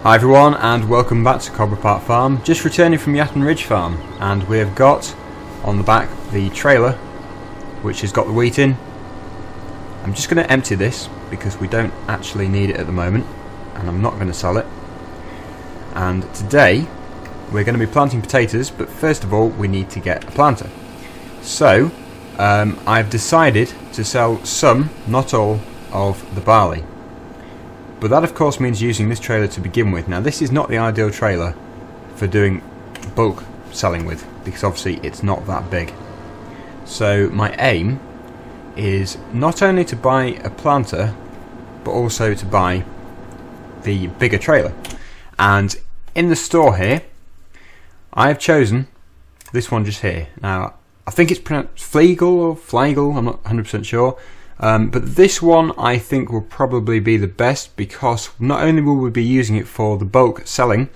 Hi everyone and welcome back to Coldborough Park Farm. Just returning from Yatton Ridge Farm, and we have got on the back the trailer which has got the wheat in. I'm just going to empty this because we don't actually need it at the moment and I'm not going to sell it. And today we're going to be planting potatoes, but first of all we need to get a planter. So I've decided to sell some, not all, of the barley. But that of course means using this trailer to begin with. Now this is not the ideal trailer for doing bulk selling with, because obviously it's not that big. So my aim is not only to buy a planter, but also to buy the bigger trailer. And in the store here, I have chosen this one just here. Now I think it's pronounced Flegel or Flegel, I'm not 100% sure. But this one I think will probably be the best, because not only will we be using it for the bulk selling,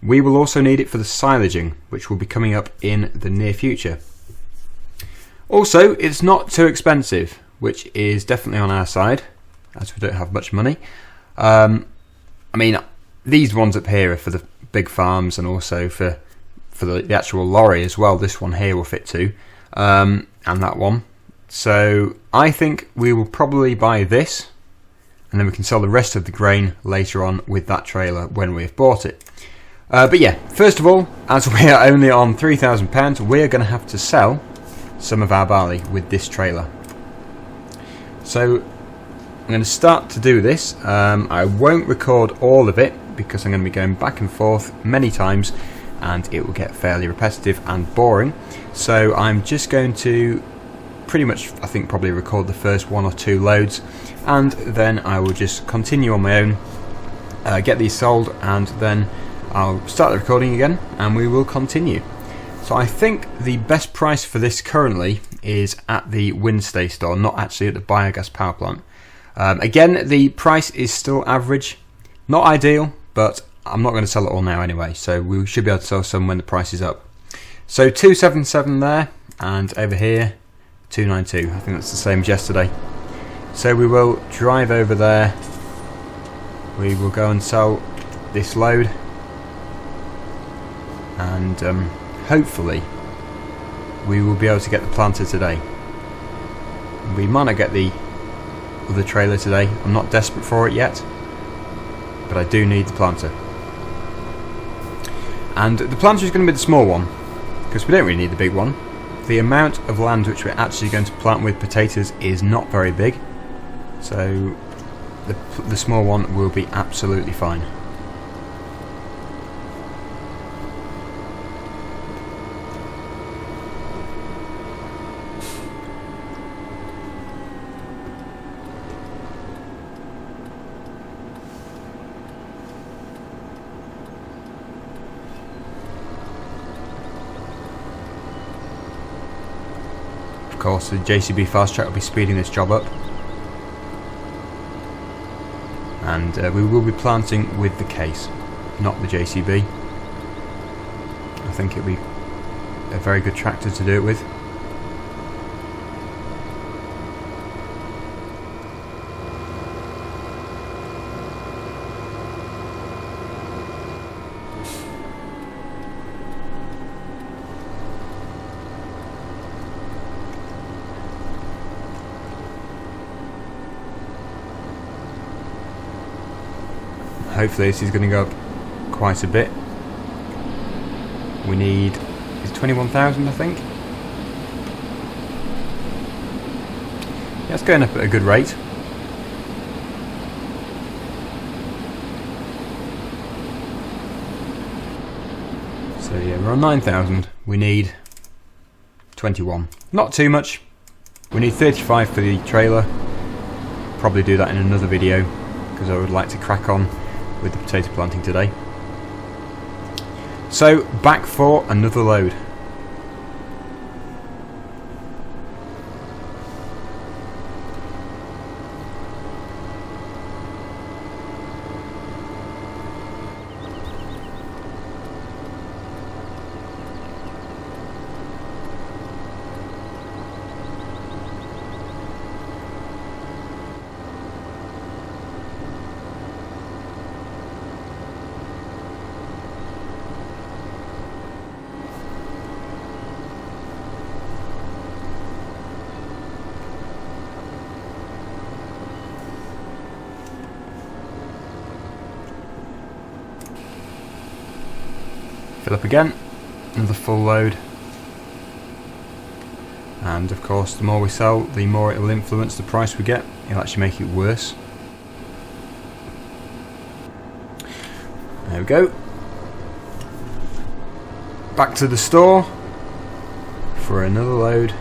we will also need it for the silaging, which will be coming up in the near future. Also, it's not too expensive, which is definitely on our side, as we don't have much money. I mean, these ones up here are for the big farms and also for the actual lorry as well. This one here will fit too, and that one. So I think we will probably buy this, and then we can sell the rest of the grain later on with that trailer when we have bought it. But yeah, first of all, as we are only on £3,000, we're going to have to sell some of our barley with this trailer. So I'm going to start to do this. I won't record all of it because I'm going to be going back and forth many times and it will get fairly repetitive and boring. So I'm just going to pretty much, I think, probably record the first 1 or 2 loads, and then I will just continue on my own, get these sold, and then I'll start the recording again and we will continue. So I think the best price for this currently is at the Winstay store, not actually at the biogas power plant. Again, the price is still average, not ideal, but I'm not going to sell it all now anyway, so we should be able to sell some when the price is up. So 277 there, and over here 292, I think that's the same as yesterday. So we will drive over there, we will go and sell this load, and hopefully we will be able to get the planter today. We might not get the other trailer today, I'm not desperate for it yet, but I do need the planter. And the planter is going to be the small one, because we don't really need the big one. The amount of land which we're actually going to plant with potatoes is not very big, so the small one will be absolutely fine. Of course, the JCB fast track will be speeding this job up, and we will be planting with the case, not the JCB. I think it'll be a very good tractor to do it with. Hopefully this is going to go up quite a bit. We need, is 21,000 I think? Yeah, it's going up at a good rate. So yeah, we're on 9,000. We need 21. Not too much. We need 35 for the trailer. Probably do that in another video, because I would like to crack on with the potato planting today. So back for another load. Fill up again, another full load. And of course, the more we sell, the more it will influence the price we get. It'll actually make it worse. There we go. Back to the store for another load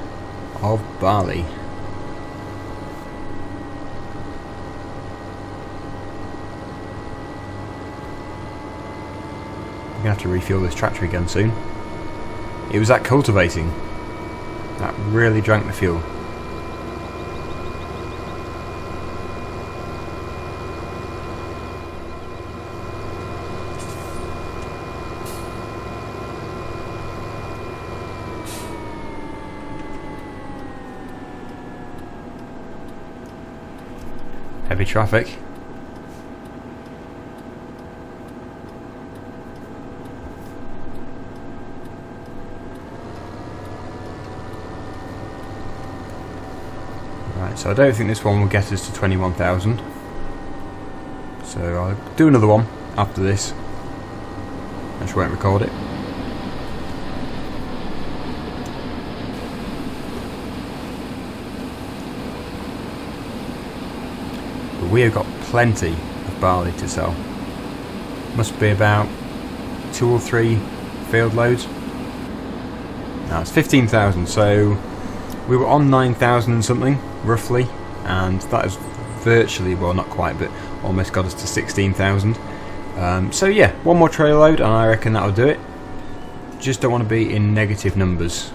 of barley. I'm going to have to refuel this tractor again soon. It was that cultivating that really drank the fuel. Heavy traffic. Right, so I don't think this one will get us to 21,000. So I'll do another one after this. I just won't record it. We have got plenty of barley to sell. Must be about 2 or 3 field loads. Now it's 15,000, so we were on 9,000 and something, roughly, and that is virtually, well not quite, but almost got us to 16,000. So yeah, one more trailer load and I reckon that'll do it. Just don't want to be in negative numbers.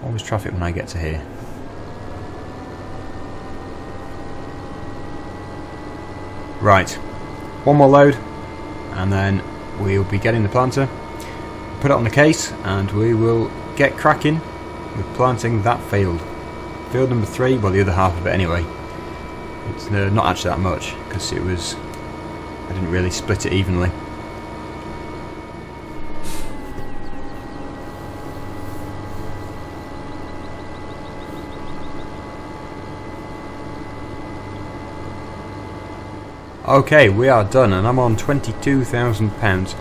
Always traffic when I get to here. Right, one more load and then we'll be getting the planter, put it on the case, and we will get cracking with planting that field. Field number 3, well the other half of it anyway. It's not actually that much because it was, I didn't really split it evenly. Okay, we are done and I'm on £22,000.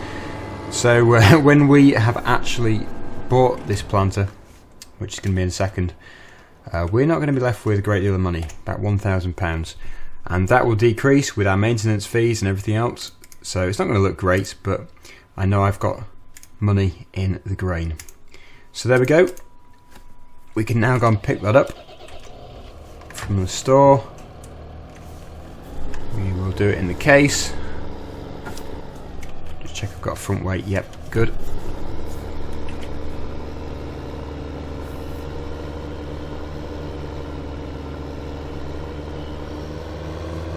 So when we have actually bought this planter, which is going to be in a second, we're not going to be left with a great deal of money, about £1,000. And that will decrease with our maintenance fees and everything else. So it's not going to look great, but I know I've got money in the grain. So there we go. We can now go and pick that up from the store. We will do it in the case. Just check I've got front weight. Yep, good.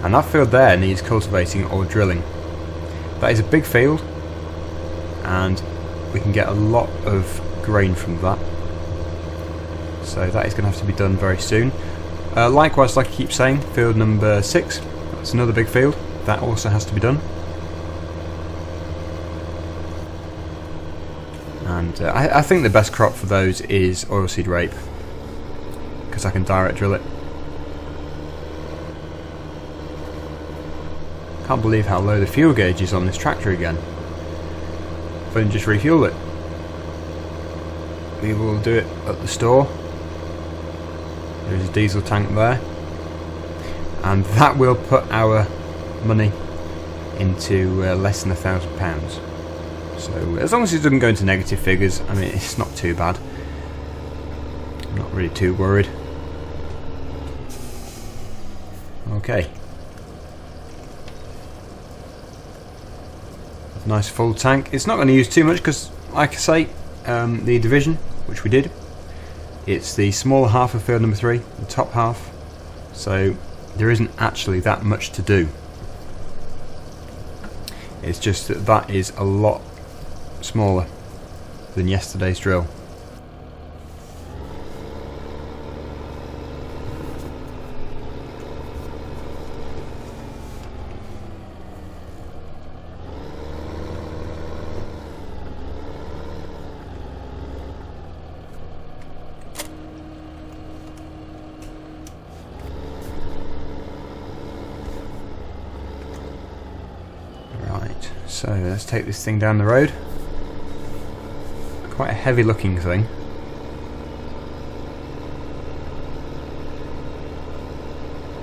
And that field there needs cultivating or drilling. That is a big field and we can get a lot of grain from that. So that is going to have to be done very soon. Likewise, like I keep saying, field number 6. It's another big field, that also has to be done. And I think the best crop for those is oilseed rape, because I can direct drill it. Can't believe how low the fuel gauge is on this tractor again. If I can just refuel it. We will do it at the store. There's a diesel tank there. And that will put our money into less than £1,000. So as long as it doesn't go into negative figures, I mean it's not too bad. I'm not really too worried. Okay. Nice full tank. It's not going to use too much because, like I say, the division, which we did, it's the smaller half of field number 3, the top half. So there isn't actually that much to do. It's just that that is a lot smaller than yesterday's drill. So let's take this thing down the road. Quite a heavy looking thing.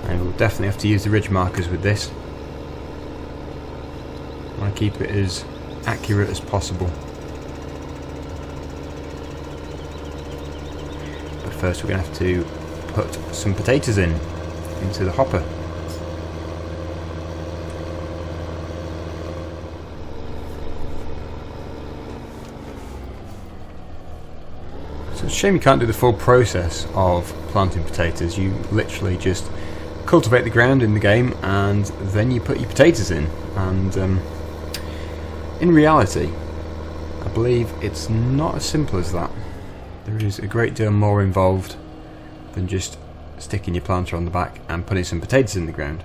And we'll definitely have to use the ridge markers with this. I want to keep it as accurate as possible. But first we're going to have to put some potatoes into the hopper. So it's a shame you can't do the full process of planting potatoes. You literally just cultivate the ground in the game and then you put your potatoes in. And in reality, I believe it's not as simple as that. There is a great deal more involved than just sticking your planter on the back and putting some potatoes in the ground.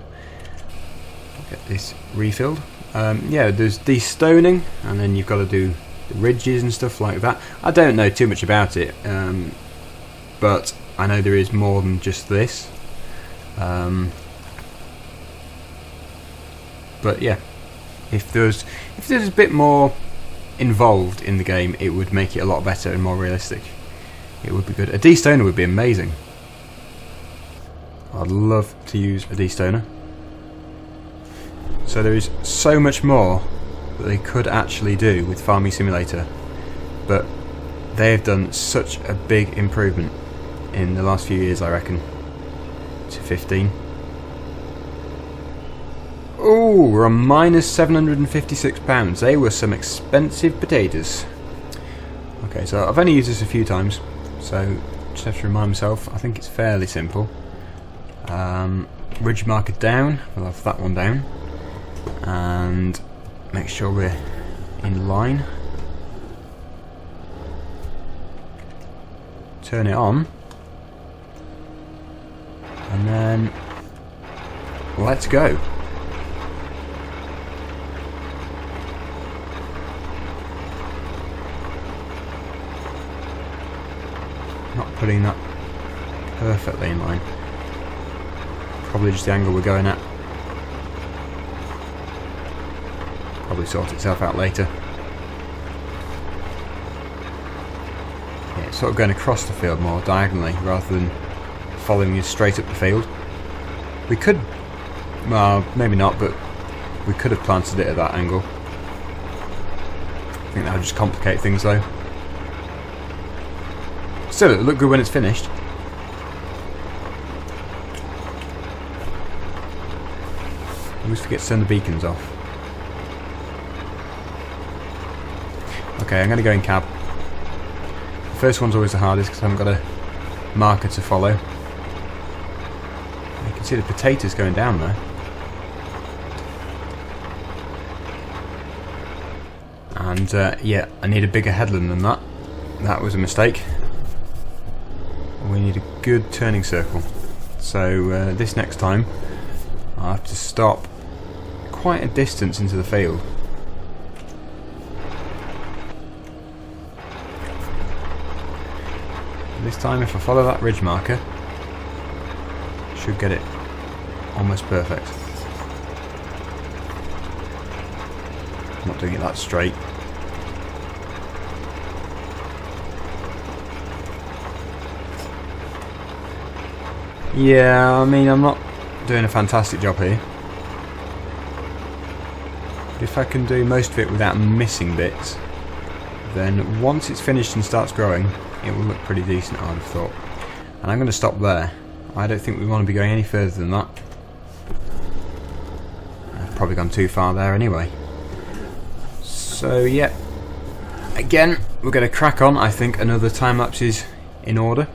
Get this refilled. Yeah, there's destoning, and then you've got to do the ridges and stuff like that. I don't know too much about it, but I know there is more than just this. But yeah, if there's a bit more involved in the game, it would make it a lot better and more realistic. It would be good. A destoner would be amazing. I'd love to use a destoner. So there is so much more that they could actually do with Farming Simulator, but they've done such a big improvement in the last few years, I reckon. To 15. Oh, we're on minus £756. They were some expensive potatoes. Okay, so I've only used this a few times, so just have to remind myself. I think it's fairly simple. Ridge marker down. We'll have that one down, and make sure we're in line. Turn it on, and then let's go. Not putting that perfectly in line. Probably just the angle we're going at. Probably sort itself out later. Yeah, it's sort of going across the field more diagonally rather than following you straight up the field. We could, well, maybe not, but we could have planted it at that angle. I think that would just complicate things though. Still, it'll look good when it's finished. Always forget to turn the beacons off. Okay, I'm going to go in cab. The first one's always the hardest because I haven't got a marker to follow. You can see the potatoes going down there. And yeah, I need a bigger headland than that. That was a mistake. We need a good turning circle. So this next time I'll have to stop quite a distance into the field. This time if I follow that ridge marker, should get it almost perfect. I'm not doing it that straight. Yeah, I mean, I'm not doing a fantastic job here. But if I can do most of it without missing bits, then once it's finished and starts growing, it will look pretty decent, I would have thought. And I'm going to stop there. I don't think we want to be going any further than that. I've probably gone too far there anyway. So yeah, again, we're going to crack on. I think another time lapse is in order.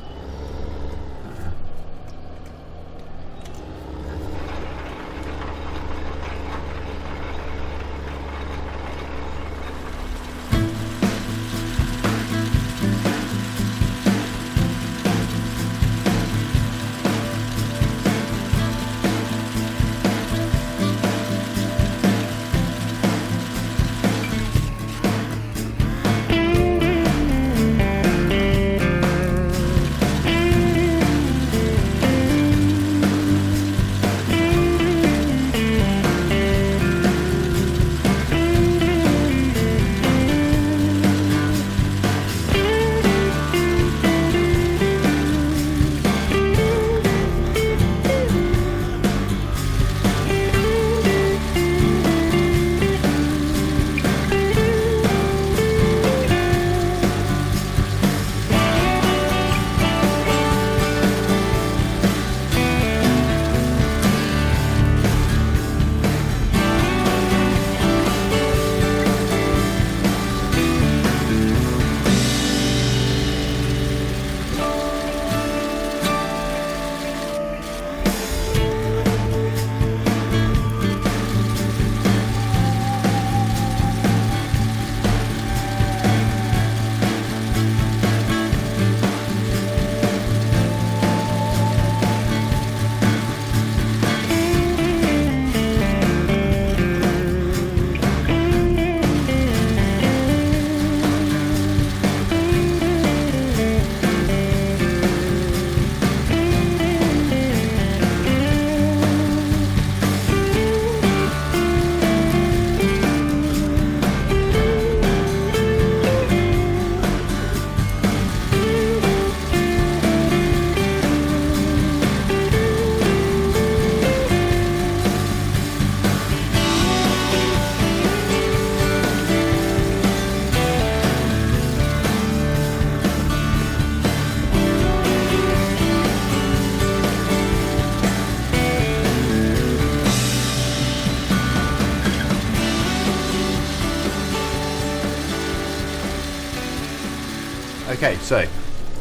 Okay, so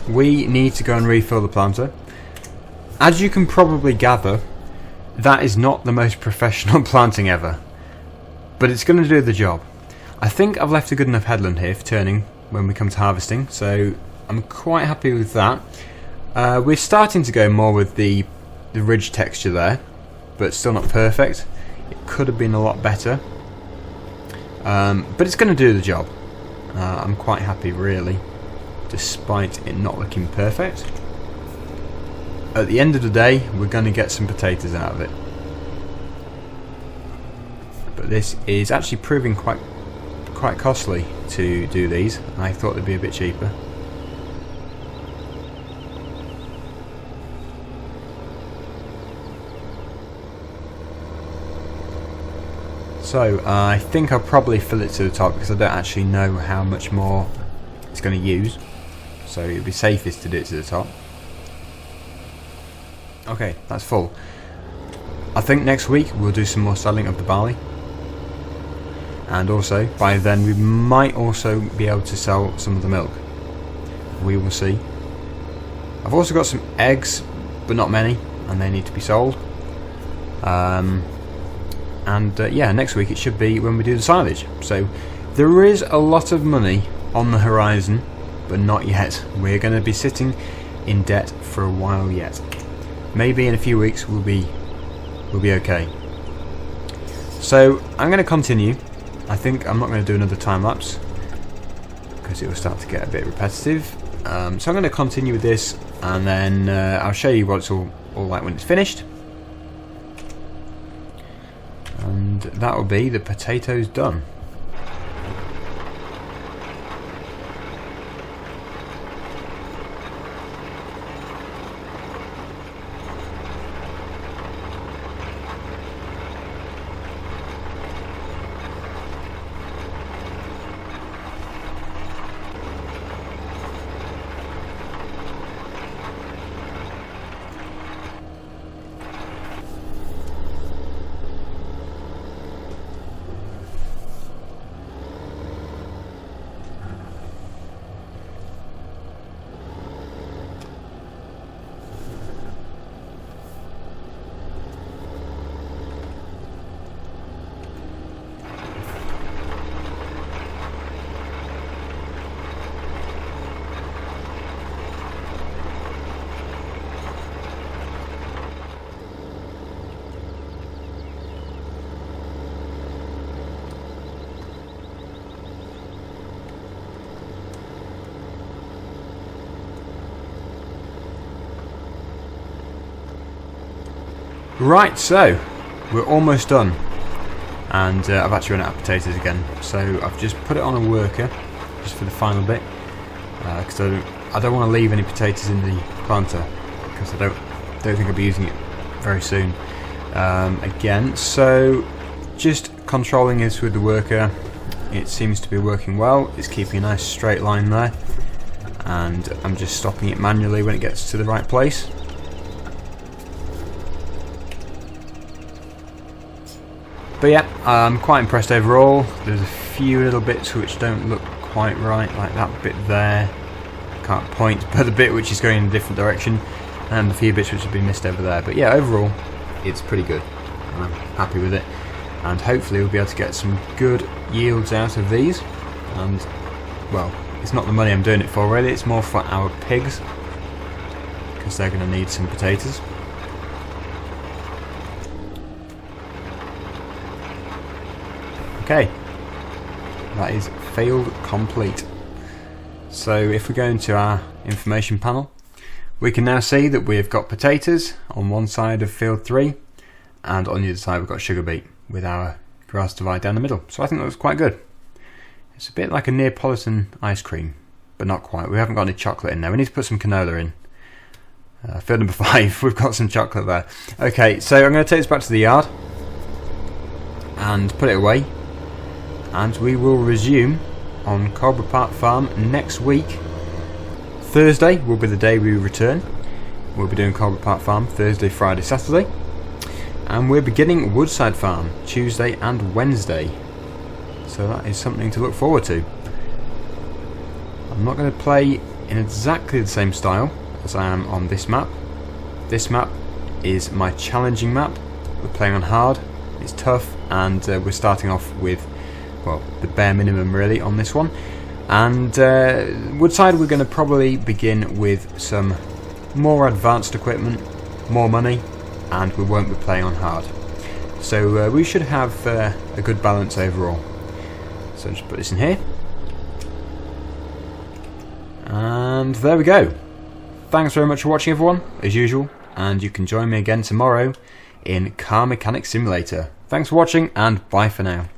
we need to go and refill the planter. As you can probably gather, that is not the most professional planting ever, but it's going to do the job. I think I've left a good enough headland here for turning when we come to harvesting, so I'm quite happy with that. We're starting to go more with the ridge texture there, but still not perfect. It could have been a lot better, but it's going to do the job. I'm quite happy really, despite it not looking perfect. At the end of the day, we're going to get some potatoes out of it. But this is actually proving quite costly to do these. I thought they'd be a bit cheaper. So I think I'll probably fill it to the top because I don't actually know how much more it's going to use. So it would be safest to do it to the top. Okay, that's full. I think next week we'll do some more selling of the barley. And also, by then we might also be able to sell some of the milk. We will see. I've also got some eggs, but not many, and they need to be sold. Yeah, next week it should be when we do the silage. So there is a lot of money on the horizon, but not yet. We're going to be sitting in debt for a while yet. Maybe in a few weeks we'll be okay. So I'm going to continue. I think I'm not going to do another time lapse because it will start to get a bit repetitive. So I'm going to continue with this, and then I'll show you what it's all like when it's finished. And that will be the potatoes done. Right, so we're almost done, and I've actually run out of potatoes again, so I've just put it on a worker just for the final bit, because I don't want to leave any potatoes in the planter because I don't think I'll be using it very soon again. So just controlling this with the worker, it seems to be working well. It's keeping a nice straight line there, and I'm just stopping it manually when it gets to the right place. But yeah, I'm quite impressed overall. There's a few little bits which don't look quite right, like that bit there. Can't point, but the bit which is going in a different direction, and a few bits which have been missed over there. But yeah, overall, it's pretty good. I'm happy with it, and hopefully we'll be able to get some good yields out of these. And well, it's not the money I'm doing it for really, it's more for our pigs, because they're going to need some potatoes. Okay, that is field complete. So if we go into our information panel, we can now see that we've got potatoes on one side of field 3, and on the other side we've got sugar beet with our grass divide down the middle. So I think that looks quite good. It's a bit like a Neapolitan ice cream, but not quite. We haven't got any chocolate in there. We need to put some canola in. Field number 5, we've got some chocolate there. Okay, so I'm going to take this back to the yard and put it away, and we will resume on Coldborough Farm next week. Thursday will be the day we return. We'll be doing Coldborough Farm Thursday, Friday, Saturday, and we're beginning Woodside Farm Tuesday and Wednesday. So that is something to look forward to. I'm not going to play in exactly the same style as I am on this map. This map is my challenging map. We're playing on hard, it's tough, and we're starting off with, well, the bare minimum really on this one. And Woodside, we're going to probably begin with some more advanced equipment, more money, and we won't be playing on hard. So we should have a good balance overall. So just put this in here. And there we go. Thanks very much for watching, everyone, as usual, and you can join me again tomorrow in Car Mechanic Simulator. Thanks for watching, and bye for now.